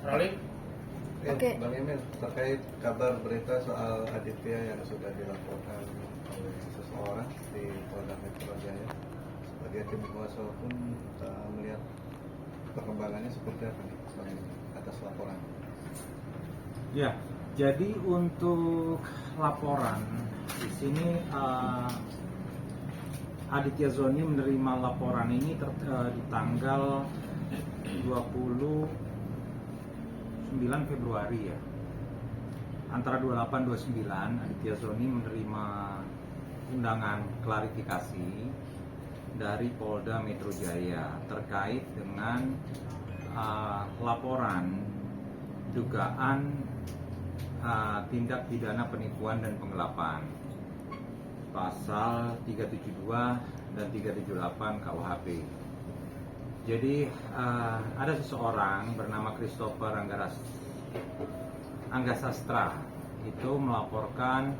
Rolling. Oke. Bang Emil, terkait kabar berita soal Aditya yang sudah dilaporkan oleh seseorang di Polda Metro Jaya, sebagai tim kuasa hukum melihat perkembangannya seperti apa nih selain atas laporan? Ya, jadi untuk laporan di sini Aditya Zoni menerima laporan ini di tanggal 29 Februari ya. Antara 28 29 Aditya Zoni menerima undangan klarifikasi dari Polda Metro Jaya terkait dengan laporan dugaan tindak pidana penipuan dan penggelapan pasal 372 dan 378 KUHP. Jadi ada seseorang bernama Christopher Anggasastra itu melaporkan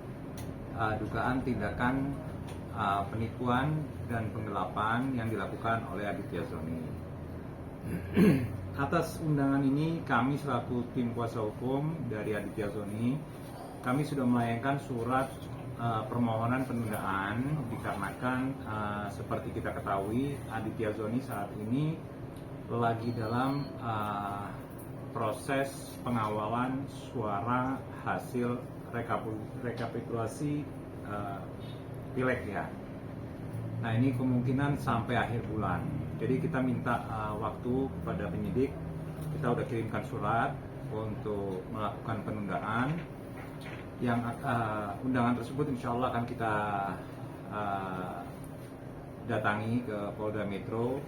dugaan tindakan penipuan dan penggelapan yang dilakukan oleh Aditya Zoni. Atas undangan ini kami selaku tim kuasa hukum dari Aditya Zoni, kami sudah melayangkan surat permohonan penundaan dikarenakan seperti kita ketahui Aditya Zoni saat ini lagi dalam proses pengawalan suara hasil rekapitulasi pileg ya. Nah ini kemungkinan sampai akhir bulan. Jadi kita minta waktu kepada penyidik. Kita udah kirimkan surat untuk melakukan penundaan. Yang undangan tersebut insya Allah akan kita datangi ke Polda Metro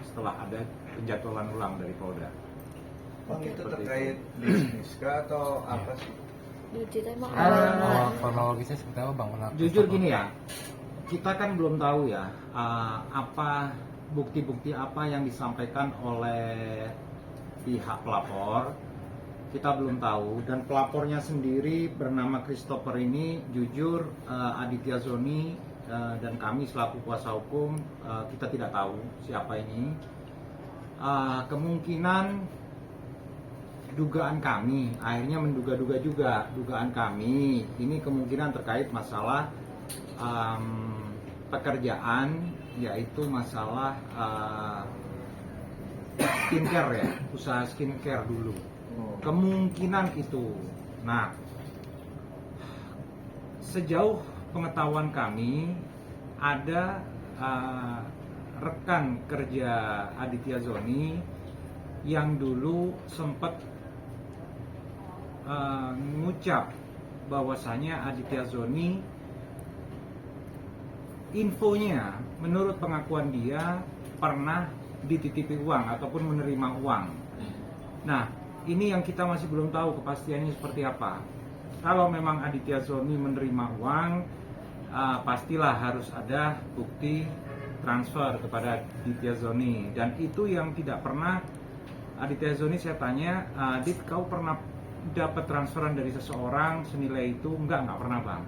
setelah ada penjadwalan ulang dari Polda. Bang, itu terkait bisnis kah atau apa sih? Kronologisnya seperti apa Bang? Jujur gini ya, kita kan belum tahu ya apa bukti-bukti apa yang disampaikan oleh pihak pelapor. Kita belum tahu, dan pelapornya sendiri bernama Christopher ini jujur Aditya Zoni dan kami selaku kuasa hukum kita tidak tahu siapa ini. Kemungkinan dugaan kami akhirnya menduga-duga juga dugaan kami ini kemungkinan terkait masalah pekerjaan, yaitu masalah skincare ya, usaha skincare dulu. Kemungkinan itu. Nah, sejauh pengetahuan kami ada rekan kerja Aditya Zoni yang dulu sempat mengucap bahwasanya Aditya Zoni infonya menurut pengakuan dia pernah dititipi uang ataupun menerima uang. Nah, ini yang kita masih belum tahu kepastiannya seperti apa. Kalau memang Aditya Zoni menerima uang, pastilah harus ada bukti transfer kepada Aditya Zoni. Dan itu yang tidak pernah Aditya Zoni, saya tanya, Adit, kau pernah dapat transferan dari seseorang senilai itu? Enggak pernah Bang.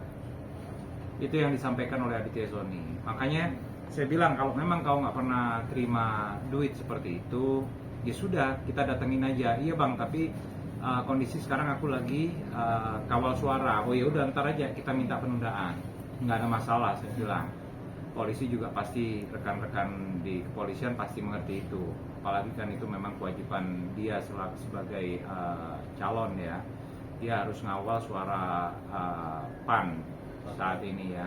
Itu yang disampaikan oleh Aditya Zoni. Makanya saya bilang kalau memang kau nggak pernah terima duit seperti itu, ya sudah, kita datengin aja. Iya Bang, tapi kondisi sekarang aku lagi kawal suara. Oh ya udah, ntar aja kita minta penundaan. Nggak ada masalah, saya bilang. Polisi juga pasti, rekan-rekan di kepolisian pasti mengerti itu. Apalagi kan itu memang kewajiban dia sebagai calon ya. Dia harus ngawal suara PAN saat ini ya.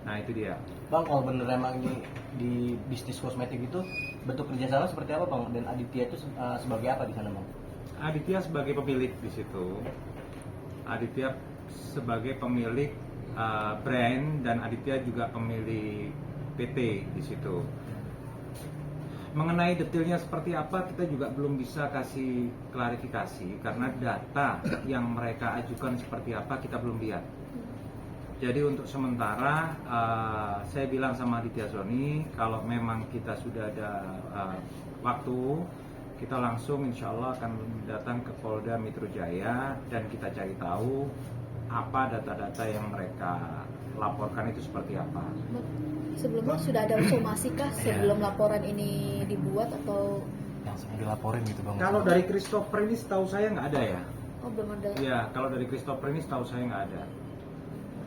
Nah itu dia. Bang, kalau bener emang ini di bisnis kosmetik itu bentuk kerjasama seperti apa Bang? Dan Aditya itu sebagai apa di sana Bang? Aditya sebagai pemilik di situ. Aditya sebagai pemilik brand, dan Aditya juga pemilik PT di situ. Mengenai detailnya seperti apa kita juga belum bisa kasih klarifikasi karena data yang mereka ajukan seperti apa kita belum lihat. Jadi untuk sementara saya bilang sama Aditya Zoni, kalau memang kita sudah ada waktu, kita langsung insya Allah akan datang ke Polda Metro Jaya dan kita cari tahu apa data-data yang mereka laporkan itu seperti apa. Sebelumnya sudah ada somasi kah sebelum laporan ini dibuat atau langsung dilaporin gitu bang? Kalau dari Christopher ini setahu saya nggak ada ya. Oh, belum ada. Iya, kalau dari Christopher ini setahu saya nggak ada.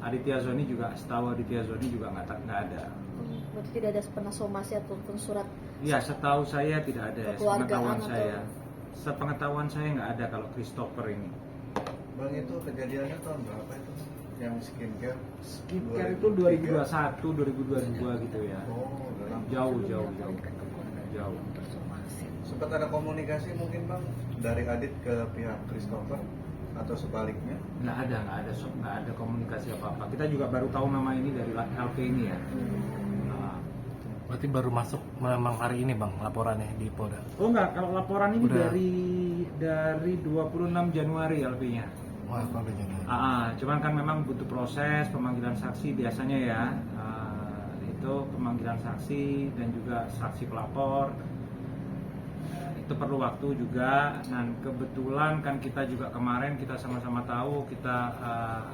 Aditya Zoni juga, setahu Aditya Zoni juga nggak ada. Berarti tidak ada pernah somasi ataupun surat. Iya, setahu saya tidak ada. Kekeluargaan Sepengetahuan atau- saya, sepengetahuan saya nggak ada kalau Christopher ini. Bang, itu kejadiannya tahun berapa itu? Yang skincare? Skincare itu 2021, 2022 gitu ya. Oh, udah lama. Jauh. Sempat ada komunikasi mungkin bang dari Adit ke pihak Christopher atau sebaliknya? Nggak ada komunikasi apa-apa. Kita juga baru tahu nama ini dari LP ini ya. Nah, Berarti baru masuk memang hari ini bang laporannya di Polda? oh enggak, kalau laporan ini Udah. dari 26 Januari LP-nya. Wah, kalau jangan. Cuman kan memang butuh proses pemanggilan saksi biasanya ya. Itu pemanggilan saksi dan juga saksi pelapor. Itu perlu waktu juga. Dan kebetulan kan kita juga kemarin kita sama-sama tahu kita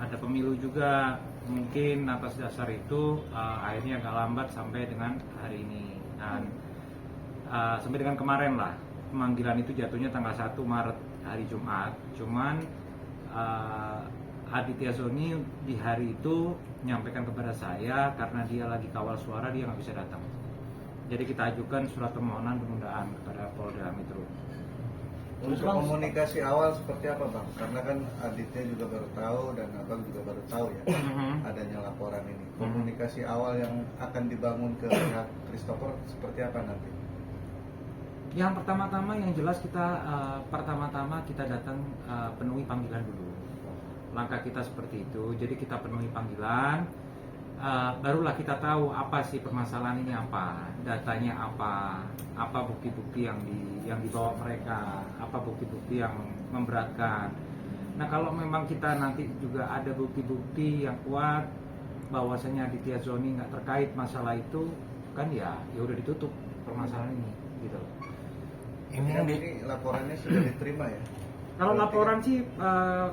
ada pemilu juga. Mungkin atas dasar itu akhirnya agak lambat sampai dengan hari ini. Dan sampai dengan kemarin lah. Pemanggilan itu jatuhnya tanggal 1 Maret hari Jumat. Cuman Aditya Zoni di hari itu menyampaikan kepada saya karena dia lagi kawal suara dia nggak bisa datang. Jadi kita ajukan surat permohonan penundaan kepada Polda Metro. Untuk komunikasi awal seperti apa bang? Karena kan Aditya juga baru tahu dan abang juga baru tahu ya adanya laporan ini. Komunikasi awal yang akan dibangun ke pihak Christopher seperti apa nanti? Yang pertama-tama yang jelas kita pertama-tama kita datang penuhi panggilan dulu. Langkah kita seperti itu. Jadi kita penuhi panggilan, barulah kita tahu apa sih permasalahan ini apa, datanya apa bukti-bukti yang dibawa mereka, apa bukti-bukti yang memberatkan. Nah kalau memang kita nanti juga ada bukti-bukti yang kuat bahwasanya Aditya Zoni nggak terkait masalah itu, kan ya udah ditutup permasalahan ini, gitu. Ini yang di Ini laporannya sudah diterima ya? Kalau laporan sih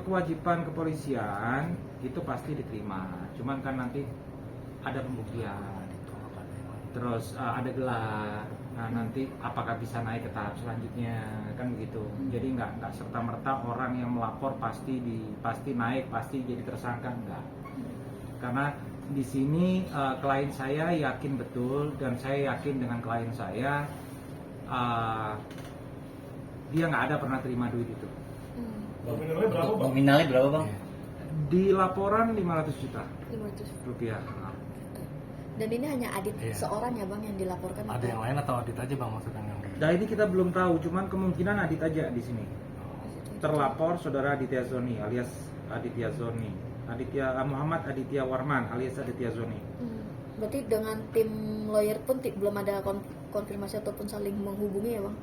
kewajiban kepolisian itu pasti diterima. Cuman kan nanti ada pembuktian, terus ada gelar. Nah nanti apakah bisa naik ke tahap selanjutnya kan begitu. Jadi nggak serta merta orang yang melapor pasti naik pasti jadi tersangka enggak. Karena di sini klien saya yakin betul dan saya yakin dengan klien saya dia nggak ada pernah terima duit itu. Nominalnya berapa bang? Nominalnya berapa bang? Di laporan 500 juta 500. rupiah. Dan ini hanya Adit Iya. seorang ya bang yang dilaporkan. ada yang lain atau Adit aja bang maksudnya yang di? Nah ini kita belum tahu, cuman kemungkinan Adit aja di sini. Terlapor saudara Aditya Zoni alias Aditya Zoni, Muhammad Aditya Warman alias Aditya Zoni. Berarti dengan tim lawyer pun belum ada konfirmasi ataupun saling menghubungi ya bang?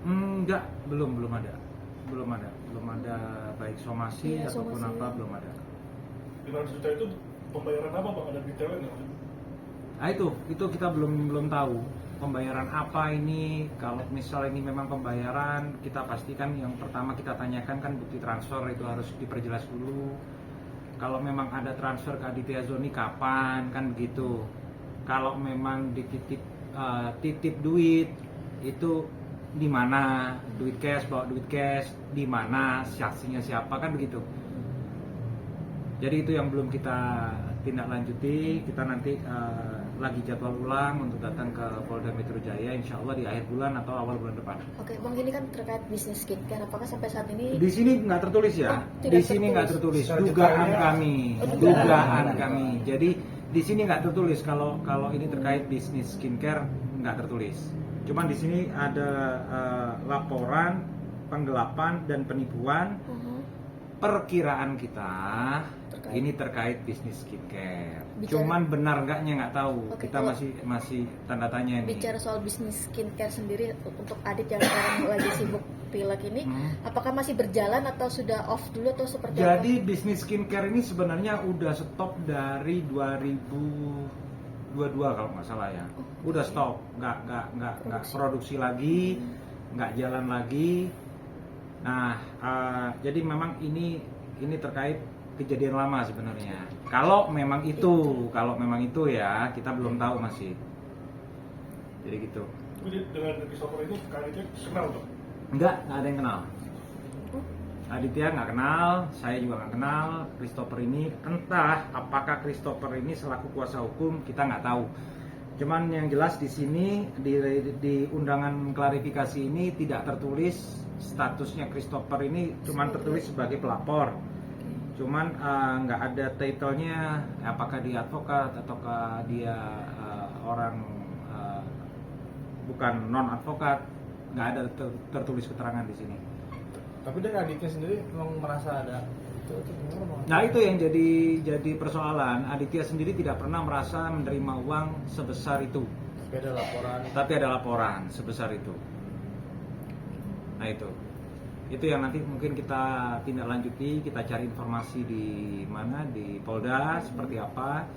Enggak, belum ada baik somasi Iya, ataupun somasi. apa belum ada. 500 juta itu pembayaran apa bang? Ada detailnya nggak? Nah itu kita belum tahu pembayaran apa ini. Kalau misal ini memang pembayaran, kita pastikan yang pertama kita tanyakan kan bukti transfer itu harus diperjelas dulu. Kalau memang ada transfer ke Aditya Zoni kapan kan begitu. Kalau memang titip duit itu di mana, duit cash, bawa duit cash di mana, saksinya siapa kan begitu. Jadi itu yang belum kita tindak lanjuti. Kita nanti lagi jadwal ulang untuk datang ke Polda Metro Jaya insya Allah di akhir bulan atau awal bulan depan. Oke bang, ini kan terkait bisnis skincare. Apakah sampai saat ini Di sini nggak tertulis ya. Oh, tidak Di sini nggak tertulis. Dugaan kami. Oh, Dugaan kami. Jadi di sini nggak tertulis kalau ini terkait bisnis skincare nggak tertulis. Cuman di sini ada laporan penggelapan dan penipuan. Perkiraan kita ini terkait bisnis skincare. Cuman benar enggaknya nggak tahu. Oke, Kita kalau masih tanda tanya ini. bicara soal bisnis skincare sendiri untuk Adit yang sekarang lagi sibuk pilek ini, apakah masih berjalan atau sudah off dulu atau seperti Jadi bisnis skincare ini sebenarnya udah stop dari 2022 kalau nggak salah ya. Udah stop, nggak produksi lagi, nggak jalan lagi. Nah, jadi memang ini terkait kejadian lama sebenarnya. Kalau memang itu ya kita belum tahu masih. Jadi gitu. Jadi dengan Christopher itu Kak Aditya kenal Bang? Nggak ada yang kenal. Aditya nggak kenal, saya juga nggak kenal. Christopher ini, entah apakah Christopher ini selaku kuasa hukum, kita nggak tahu. Cuman yang jelas di sini di undangan klarifikasi ini tidak tertulis statusnya Christopher ini, cuman tertulis sebagai pelapor. Cuman nggak ada title-nya, apakah dia advokat ataukah dia orang bukan non advokat, nggak ada tertulis keterangan di sini. Tapi dari Aditya sendiri memang merasa ada itu gimana bang? Nah itu yang jadi persoalan. Aditya sendiri tidak pernah merasa menerima uang sebesar itu. Tapi ada laporan. Tapi ada laporan sebesar itu. Nah itu yang nanti mungkin kita tindak lanjuti, kita cari informasi di mana, di Polda seperti apa.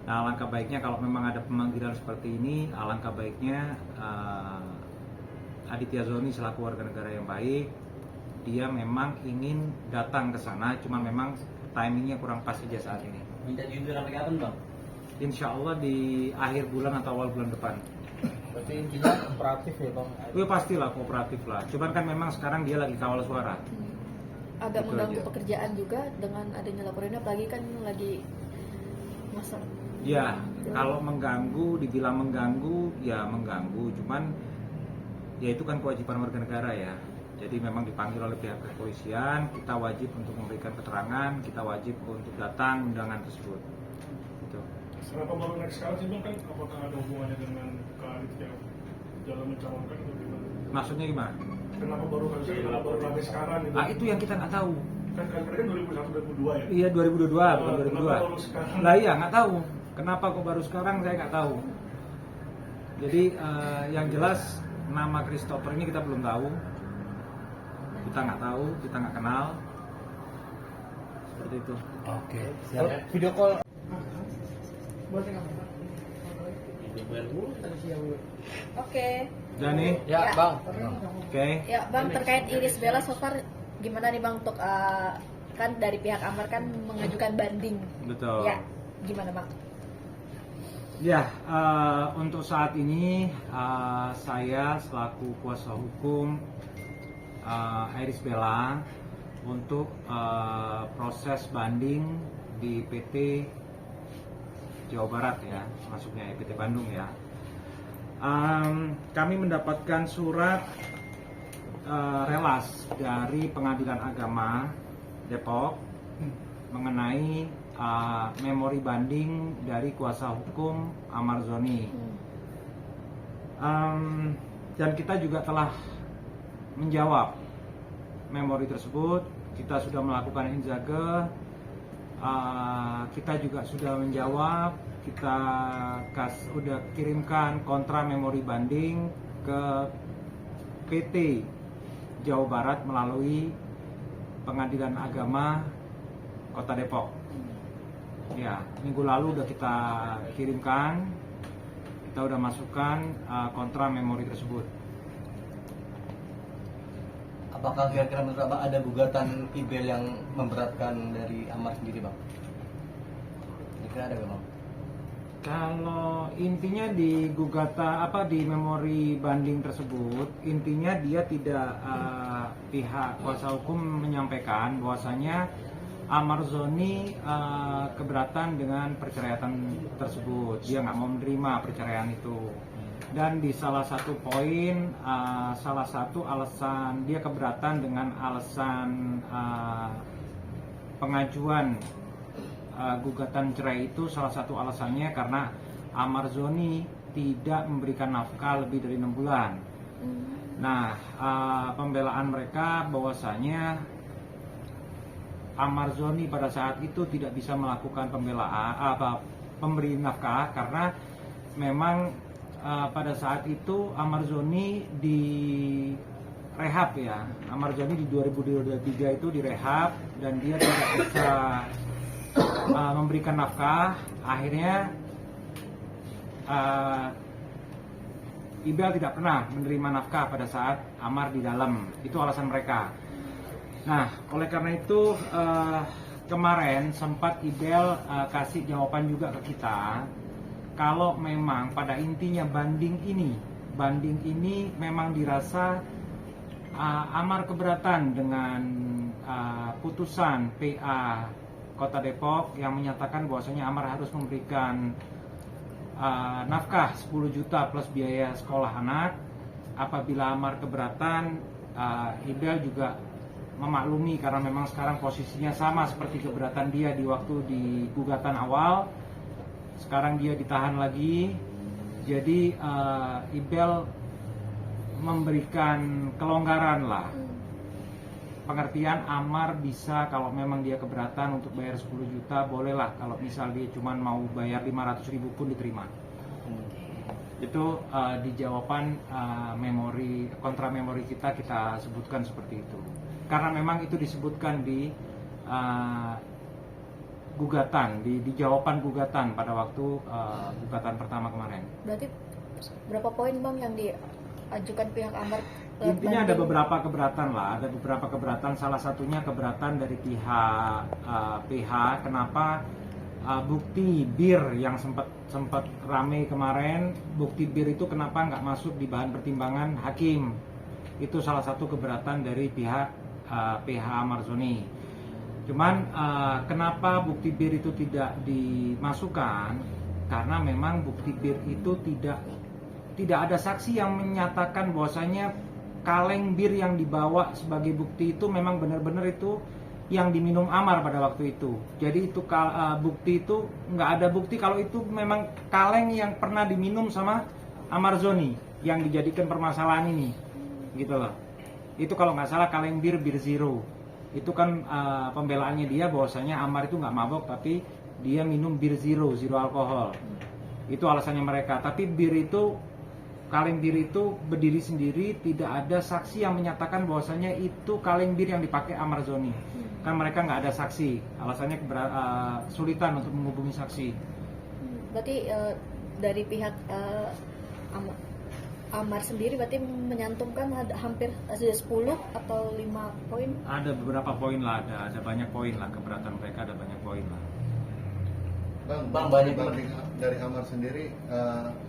Nah alangkah baiknya kalau memang ada pemanggilan seperti ini, alangkah baiknya Aditya Zoni selaku warga negara yang baik, dia memang ingin datang ke sana, cuman memang timingnya kurang pas saja saat ini. Minta jujur sampai kapan bang? Insya Allah di akhir bulan atau awal bulan depan. Berarti intinya kooperatif ya bang? Ya pastilah kooperatif lah. Cuman kan memang sekarang dia lagi kawal suara. Agak Itu mengganggu aja. pekerjaan juga dengan adanya laporan ini, apalagi kan lagi masa. Ya, kalau mengganggu, dibilang mengganggu, ya mengganggu. Cuman ya itu kan kewajiban warga negara ya. Jadi memang dipanggil oleh pihak kepolisian, kita wajib untuk memberikan keterangan, kita wajib untuk datang undangan tersebut. Gitu. Kenapa baru naik sekarang sih Bang? Kan apakah ada hubungannya dengan Kak Aditya dalam mencalonkan atau gimana? Maksudnya gimana? Kenapa baru rame sekarang gitu? Ah itu yang kita nggak tahu. Kan kalian 2001 2002 ya? Iya 2022, bukan Kenapa baru 2002. sekarang? Lah iya nggak tahu. Kenapa kok baru sekarang saya nggak tahu. Jadi yang jelas nama Christopher ini kita belum tahu. Kita nggak tahu, kita nggak kenal. Seperti itu. Oke. Siap. Video call. Oke. Jani, Ya, Ya. bang. oke. Ya bang, terkait Iris Bella so far gimana nih bang untuk kan dari pihak Amar kan mengajukan banding. Betul. Ya, gimana bang? Ya, untuk saat ini saya selaku kuasa hukum Iris Bella untuk proses banding di PT Jawa Barat ya, masuknya PT Bandung ya. Kami mendapatkan surat relas dari Pengadilan Agama Depok mengenai memori banding dari kuasa hukum Amar Zoni. Dan kita juga telah menjawab memori tersebut. Kita sudah melakukan injage, kita juga sudah menjawab, kita sudah kirimkan kontra memori banding ke PT Jawa Barat melalui Pengadilan Agama Kota Depok. Ya, minggu lalu udah kita kirimkan, kita udah masukkan kontra memori tersebut. Apakah kira-kira menurut abang ada gugatan IBEL yang memberatkan dari Amar sendiri bang? Kira-kira ada nggak bang? Kalau intinya di gugatan di memori banding tersebut, intinya dia tidak pihak kuasa hukum menyampaikan bahwasanya Amar Zoni keberatan dengan perceraian tersebut. Dia nggak mau menerima perceraian itu. Dan di salah satu poin, salah satu alasan dia keberatan dengan alasan pengajuan gugatan cerai itu, salah satu alasannya karena Amar Zoni tidak memberikan nafkah lebih dari 6 bulan. Nah, pembelaan mereka bahwasanya Amar Zoni pada saat itu tidak bisa melakukan pemberi nafkah karena memang pada saat itu Amar Zoni di rehab ya. Amar Zoni di 2023 itu direhab dan dia tidak bisa memberikan nafkah. Akhirnya Ibel tidak pernah menerima nafkah pada saat Amar di dalam. Itu alasan mereka. Nah, oleh karena itu kemarin sempat Ibel kasih jawaban juga ke kita. Kalau memang pada intinya banding ini banding ini memang dirasa Amar keberatan dengan putusan PA Kota Depok yang menyatakan bahwasanya Amar harus memberikan nafkah 10 juta plus biaya sekolah anak. Apabila Amar keberatan, Ibel juga memaklumi karena memang sekarang posisinya sama seperti keberatan dia di waktu di gugatan awal. Sekarang dia ditahan lagi. Jadi Ibel memberikan kelonggaran lah. Pengertian Amar bisa kalau memang dia keberatan untuk bayar 10 juta bolehlah, kalau misal dia cuma mau bayar 500.000 pun diterima. Itu di jawaban kontra memori kita sebutkan seperti itu. Karena memang itu disebutkan di gugatan, di jawaban gugatan pada waktu gugatan pertama kemarin. Berarti berapa poin Bang yang diajukan pihak Amar? Intinya ada beberapa keberatan lah, ada beberapa keberatan. Salah satunya keberatan dari pihak PH. Kenapa bukti bir yang sempat rame kemarin, bukti bir itu kenapa nggak masuk di bahan pertimbangan hakim? Itu salah satu keberatan dari pihak PH Amar Zoni. Cuman kenapa bukti bir itu tidak dimasukkan? Karena memang bukti bir itu tidak ada saksi yang menyatakan bahwasanya kaleng bir yang dibawa sebagai bukti itu memang benar-benar itu yang diminum Amar pada waktu itu. Jadi itu bukti itu nggak ada bukti kalau itu memang kaleng yang pernah diminum sama Amar Zoni yang dijadikan permasalahan ini, gitu loh. Itu kalau nggak salah kaleng bir zero. Itu kan pembelaannya dia bahwasanya Amar itu nggak mabok tapi dia minum bir zero alkohol. Itu alasannya mereka. Tapi kaleng bir itu berdiri sendiri, tidak ada saksi yang menyatakan bahwasanya itu kaleng bir yang dipakai Amar Zoni. Kan mereka nggak ada saksi, alasannya sulitan untuk menghubungi saksi. Berarti dari pihak Amar sendiri berarti menyantumkan hampir ada 10 atau 5 poin? Ada beberapa poin lah, ada banyak poin lah, keberatan mereka ada banyak poin lah. Bang, banyak dari Amar sendiri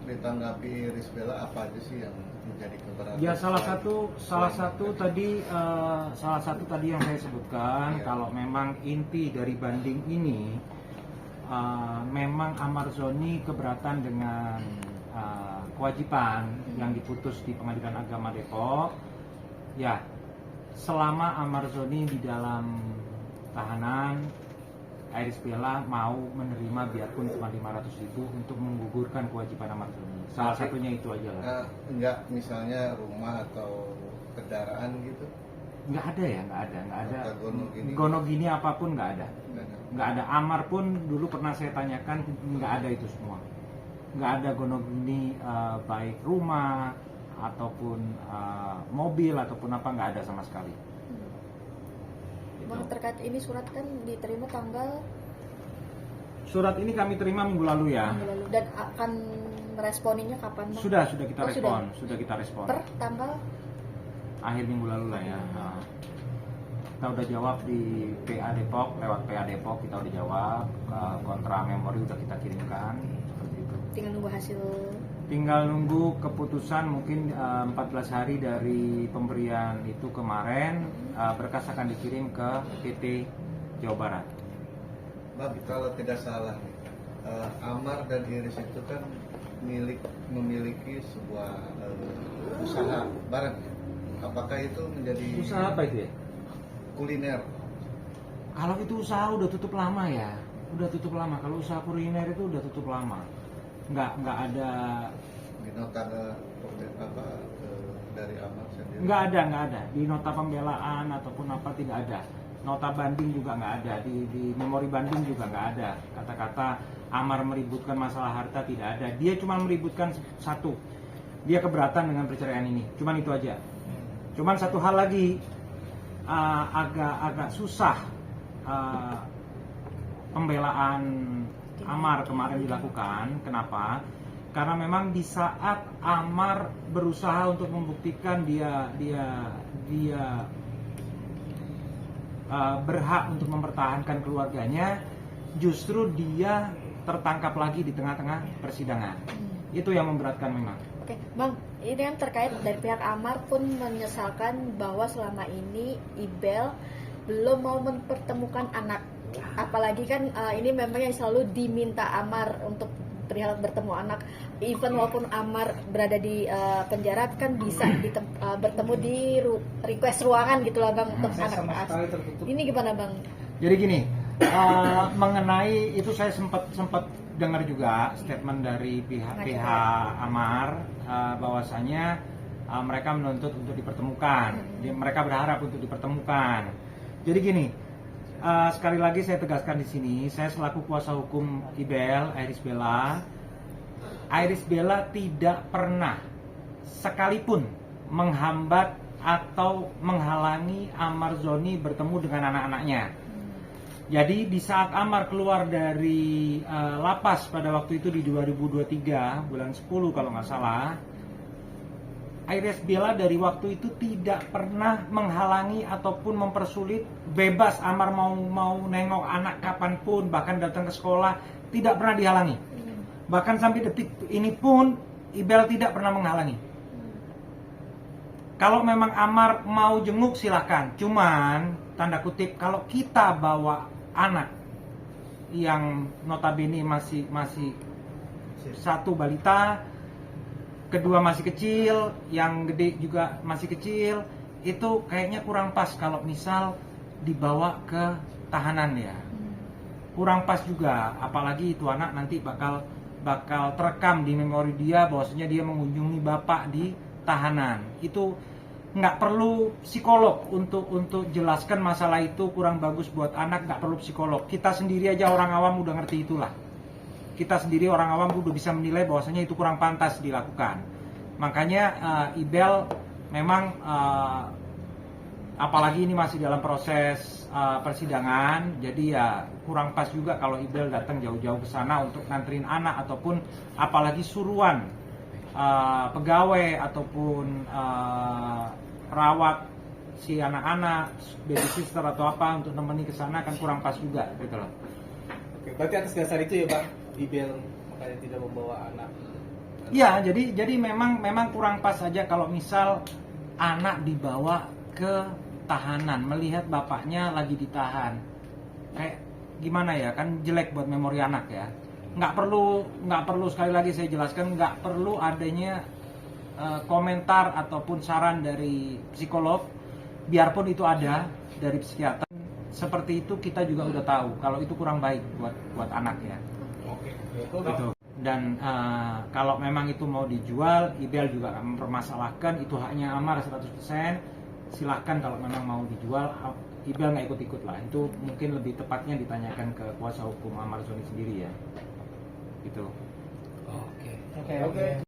ditanggapi Iris Bella apa aja sih yang menjadi keberatan? Ya salah satu tadi yang saya sebutkan, kalau memang inti dari banding ini memang Amar Zoni keberatan dengan kewajiban yang diputus di Pengadilan Agama Depok. Ya, selama Amar Zoni di dalam tahanan, Iris Bella mau menerima biarpun cuma 500.000 untuk menggugurkan kewajiban Amar Zoni. Salah satunya itu aja lah. Enggak misalnya rumah atau kendaraan gitu? Nggak ada. Gono gini apapun nggak ada. Nggak ada. Amar pun dulu pernah saya tanyakan, nggak ada itu semua. Nggak ada gono gini, baik rumah ataupun mobil ataupun apa, nggak ada sama sekali. Bang, terkait ini surat kan diterima Surat ini kami terima minggu lalu ya. minggu lalu, dan akan meresponinya kapan Bang? Sudah kita respon. Sudah. Kita respon. Per tanggal Akhir minggu lalu lah ya. Kita udah jawab di PA Depok, lewat PA Depok kita udah jawab, kontra memori udah kita kirimkan, seperti itu. tinggal nunggu hasil. Keputusan mungkin 14 hari dari pemberian itu kemarin, berkas akan dikirim ke PT Jawa Barat. Bang, kalau tidak salah Amar dan Iris itu kan memiliki sebuah usaha barang. Apakah itu menjadi Usaha apa itu ya? kuliner? Kalau itu usaha udah tutup lama ya. Kalau usaha kuliner itu udah tutup lama. Nggak ada Di nota dari Amar sendiri? nggak ada di nota pembelaan ataupun apa, tidak ada. Nota banding juga nggak ada, di memori banding juga nggak ada kata-kata Amar meributkan masalah harta, tidak ada. Dia cuma meributkan satu, dia keberatan dengan perceraian ini, cuman itu aja. Cuman satu hal lagi, agak susah pembelaan Amar kemarin dilakukan. Kenapa? Karena memang di saat Amar berusaha untuk membuktikan dia berhak untuk mempertahankan keluarganya, justru dia tertangkap lagi di tengah-tengah persidangan. Itu yang memberatkan memang. Oke, Bang, ini yang terkait dari pihak Amar pun menyesalkan bahwa selama ini Ibel belum mau mempertemukan anak. Apalagi kan ini memang yang selalu diminta Amar untuk perihal bertemu anak. Even walaupun Amar berada di penjara kan bisa bertemu di request ruangan gitu lah Bang untuk Saya sama anak. sekali tertutup. Ini gimana Bang? Jadi gini, mengenai itu saya sempat dengar juga statement dari pihak Amar bahwasanya mereka menuntut untuk dipertemukan. Mereka berharap untuk dipertemukan. Jadi gini, sekali lagi saya tegaskan di sini, saya selaku kuasa hukum Ibel, Iris Bella tidak pernah sekalipun menghambat atau menghalangi Amar Zoni bertemu dengan anak-anaknya. Jadi di saat Amar keluar dari lapas pada waktu itu di 2023 bulan 10 kalau nggak salah, Iris Bella dari waktu itu tidak pernah menghalangi ataupun mempersulit, bebas Amar mau nengok anak kapanpun, bahkan datang ke sekolah tidak pernah dihalangi. Bahkan sampai detik ini pun Ibel tidak pernah menghalangi. Kalau memang Amar mau jenguk silahkan, cuman tanda kutip kalau kita bawa anak yang notabene masih satu balita, kedua masih kecil, yang gede juga masih kecil, itu kayaknya kurang pas kalau misal dibawa ke tahanan ya. Kurang pas juga, apalagi itu anak nanti bakal terekam di memori dia bahwasanya dia mengunjungi bapak di tahanan. Itu nggak perlu psikolog untuk jelaskan masalah itu kurang bagus buat anak, nggak perlu psikolog. Kita sendiri aja orang awam udah ngerti itulah. Kita sendiri orang awam udah bisa menilai bahwasanya itu kurang pantas dilakukan. Makanya Ibel memang apalagi ini masih dalam proses persidangan, jadi ya kurang pas juga kalau Ibel datang jauh-jauh ke sana untuk nganterin anak ataupun apalagi suruhan pegawai ataupun perawat si anak-anak, babysitter atau apa untuk nemeni ke sana kan kurang pas juga gitu loh. Oke, berarti atas dasar itu ya Bang, Ibel makanya tidak membawa anak. Iya, jadi memang kurang pas saja kalau misal anak dibawa ke tahanan melihat bapaknya lagi ditahan. Kayak gimana ya, kan jelek buat memori anak ya. Nggak perlu sekali lagi saya jelaskan, nggak perlu adanya komentar ataupun saran dari psikolog, biarpun itu ada dari psikiater. Seperti itu kita juga udah tahu kalau itu kurang baik buat anak ya. Oke. Gitu. Dan kalau memang itu mau dijual, Ibel juga akan mempermasalahkan, itu haknya Amar 100%. Silahkan kalau memang mau dijual, Ibel nggak ikut-ikut lah. Itu mungkin lebih tepatnya ditanyakan ke kuasa hukum Amar Zoni sendiri ya. Gitu. Oke.